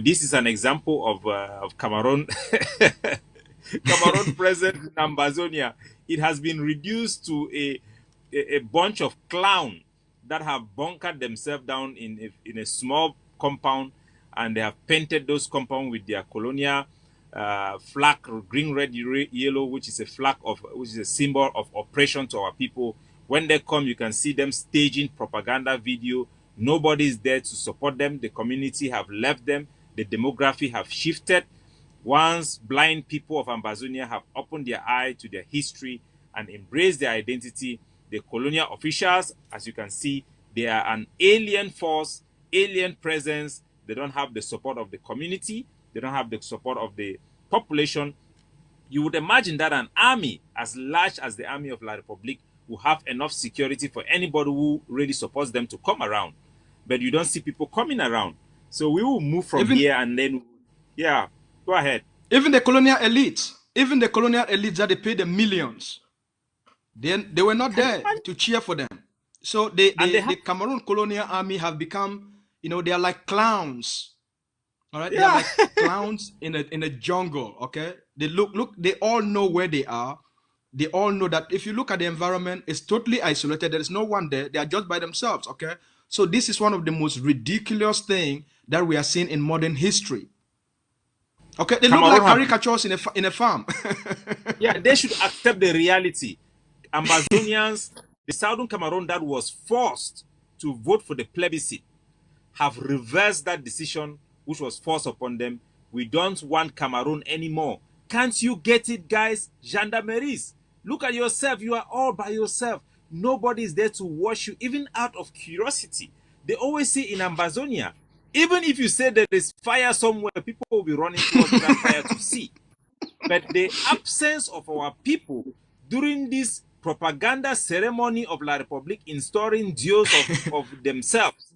This is an example of Cameroon. Cameroon present in Ambazonia. It has been reduced to a bunch of clowns that have bunkered themselves down in a small compound, and they have painted those compounds with their colonial flag, green, red, yellow, which is a symbol of oppression to our people. When they come, you can see them staging propaganda video. Nobody is there to support them. The community have left them. The demography have shifted. Once blind people of Ambazonia have opened their eye to their history and embraced their identity, the colonial officials, as you can see, they are an alien force, alien presence. They don't have the support of the community. They don't have the support of the population. You would imagine that an army as large as the army of La Republique will have enough security for anybody who really supports them to come around. But you don't see people coming around. So we will move from here and then, yeah, go ahead. Even the colonial elites that they pay the millions, they were not there to cheer for them. So the Cameroon colonial army have become, they are like clowns. All right, Yeah. They're like clowns in a jungle. Okay, they look. They all know where they are. They all know that if you look at the environment, it's totally isolated. There is no one there. They are just by themselves. Okay, so this is one of the most ridiculous thing that we are seeing in modern history. Okay, they Cameroon look like caricatures in a farm. Yeah, they should accept the reality. Ambazonians, the Southern Cameroon that was forced to vote for the plebiscite, have reversed that decision which was forced upon them. We don't want Cameroon anymore. Can't you get it, guys? Gendarmeries, look at yourself. You are all by yourself. Nobody is there to watch you, even out of curiosity. They always say in Ambazonia, even if you say there is fire somewhere, people will be running towards that fire to see. But the absence of our people during this propaganda ceremony of La Republique installing duos of themselves,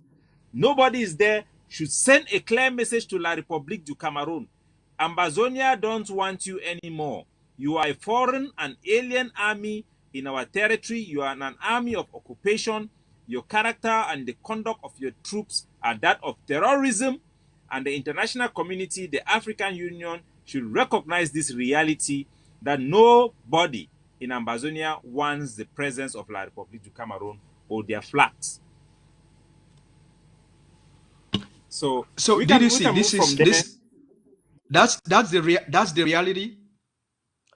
nobody is there, should send a clear message to La Republique du Cameroon. Ambazonia don't want you anymore. You are a foreign and alien army in our territory. You are an army of occupation. Your character and the conduct of your troops are that of terrorism, and the international community, the African Union, should recognize this reality that nobody in Ambazonia wants the presence of La Republique du Cameroon or their flags. So did you see this? That's the reality.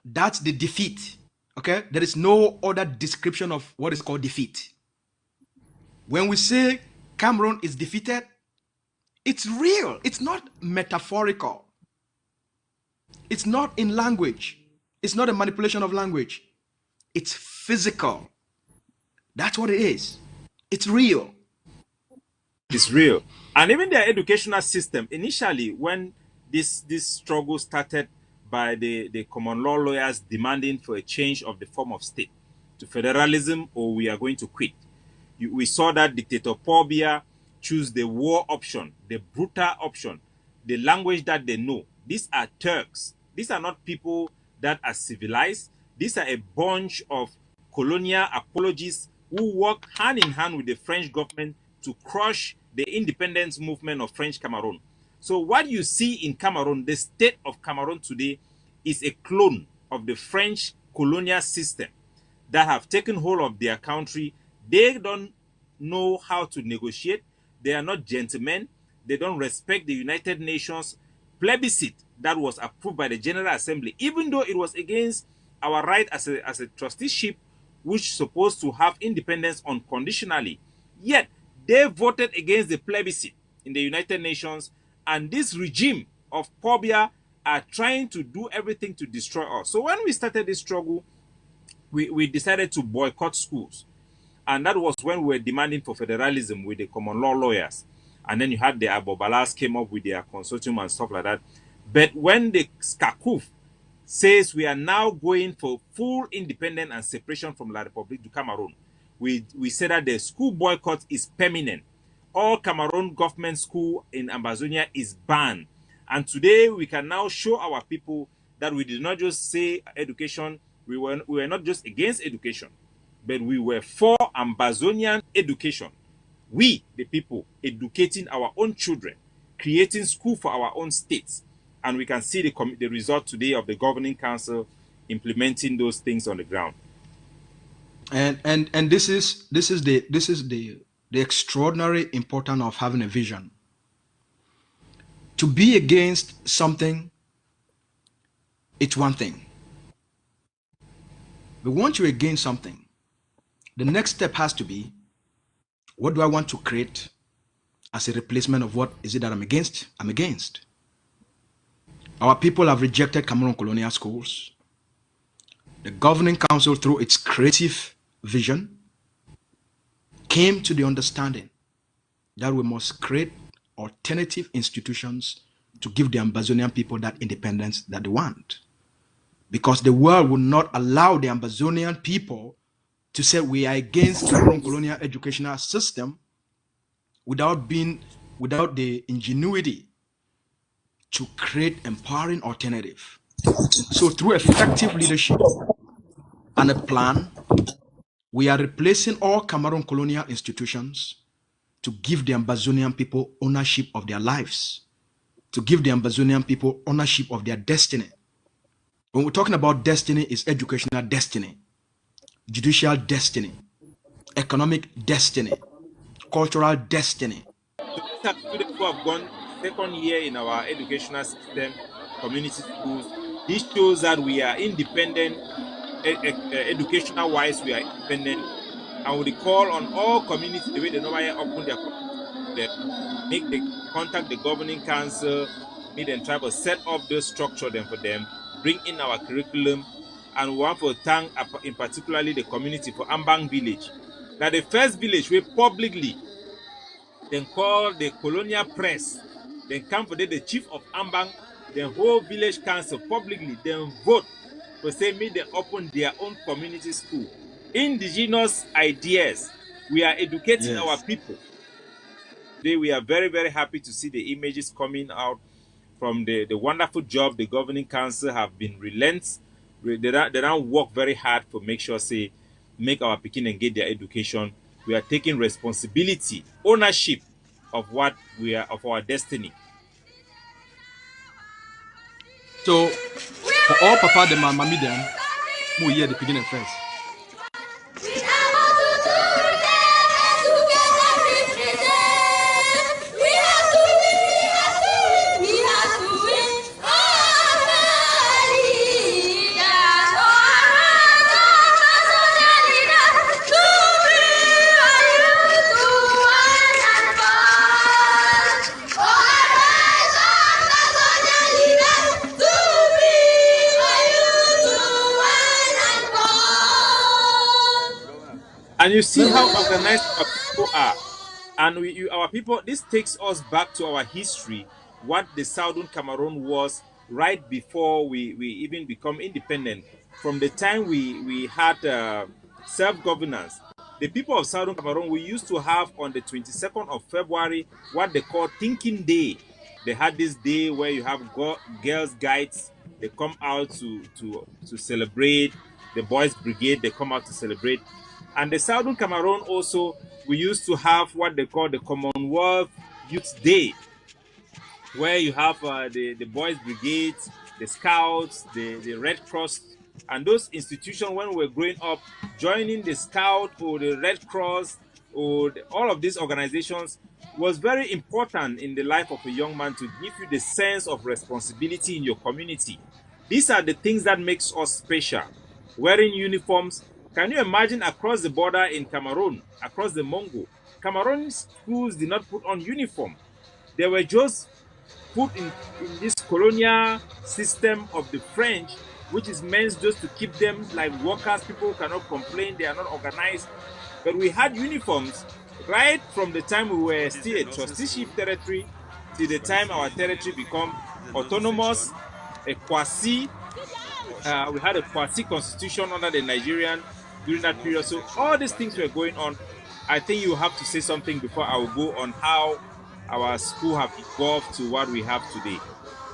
That's the defeat. Okay, there is no other description of what is called defeat. When we say Cameroon is defeated, it's real. It's not metaphorical. It's not in language. It's not a manipulation of language. It's physical. That's what it is. It's real. It's real. And even their educational system, initially, when this struggle started by the common law lawyers demanding for a change of the form of state to federalism, or we are going to quit, we saw that dictator Paul Biya choose the war option, the brutal option, the language that they know. These are Turks. These are not people that are civilized. These are a bunch of colonial apologists who work hand in hand with the French government to crush the independence movement of French Cameroon. So what you see in Cameroon, the state of Cameroon today, is a clone of the French colonial system that have taken hold of their country. They don't know how to negotiate. They are not gentlemen. They don't respect the United Nations plebiscite that was approved by the General Assembly, even though it was against our right as a trusteeship, which is supposed to have independence unconditionally. Yet, they voted against the plebiscite in the United Nations, and this regime of Paul Biya are trying to do everything to destroy us. So when we started this struggle, we decided to boycott schools. And that was when we were demanding for federalism with the common law lawyers. And then you had the Abobalas came up with their consortium and stuff like that. But when the SCACUF says we are now going for full independence and separation from La Republique du Cameroon, we said that the school boycott is permanent. All Cameroon government school in Ambazonia is banned. And today we can now show our people that we did not just say education, we were not just against education, but we were for Ambazonian education. We, the people, educating our own children, creating school for our own states. And we can see the result today of the governing council implementing those things on the ground. And this is the extraordinary importance of having a vision. To be against something, it's one thing. But once you're against something, the next step has to be, what do I want to create as a replacement of what is it that I'm against? I'm against. Our people have rejected Cameroon colonial schools. The governing council, through its creative vision, came to the understanding that we must create alternative institutions to give the Ambazonian people that independence that they want. Because the world will not allow the Ambazonian people to say we are against Cameroon colonial educational system without the ingenuity to create empowering alternative. So through effective leadership and a plan, we are replacing all Cameroon colonial institutions to give the Ambazonian people ownership of their lives, to give the Ambazonian people ownership of their destiny. When we're talking about destiny, it's educational destiny, judicial destiny, economic destiny, cultural destiny. So these are students who have gone second year in our educational system, community schools. This shows that we are independent, educational wise, we are independent. And we call on all communities the way they normally open their communities, contact the governing council, meet and try to set up those structure them for them, bring in our curriculum, and we want to thank in particularly the community for Ambang village. Now the first village we publicly then call the colonial press, then come for the chief of Ambang, the whole village council publicly, then vote for say me they open their own community school. Indigenous ideas. We are educating our people. Today we are very, very happy to see the images coming out from the wonderful job the governing council have been relentless. They don't work very hard to make sure say make our Pekin and get their education. We are taking responsibility, ownership of what we are, of our destiny. So for all Papa the Mami them, we hear the beginning first. And you see how organized our people are. And our people, this takes us back to our history, what the Southern Cameroon was right before we even become independent. From the time we had self-governance, the people of Southern Cameroon, we used to have on the 22nd of February what they call Thinking Day. They had this day where you have girls' guides, they come out to celebrate. The boys' brigade, they come out to celebrate. And the Southern Cameroon also, we used to have what they call the Commonwealth Youth Day, where you have the Boys Brigade, the Scouts, the Red Cross, and those institutions when we were growing up, joining the Scout or the Red Cross or all of these organizations was very important in the life of a young man to give you the sense of responsibility in your community. These are the things that makes us special. Wearing uniforms. Can you imagine across the border in Cameroon, across the Mongo, Cameroon schools did not put on uniform. They were just put in this colonial system of the French, which is meant just to keep them like workers. People cannot complain, they are not organized. But we had uniforms right from the time we were still a trusteeship territory to the time our territory become autonomous, a quasi. We had a quasi constitution under the Nigerian during that period. So all these things were going on. I think you have to say something before I will go on how our school have evolved to what we have today.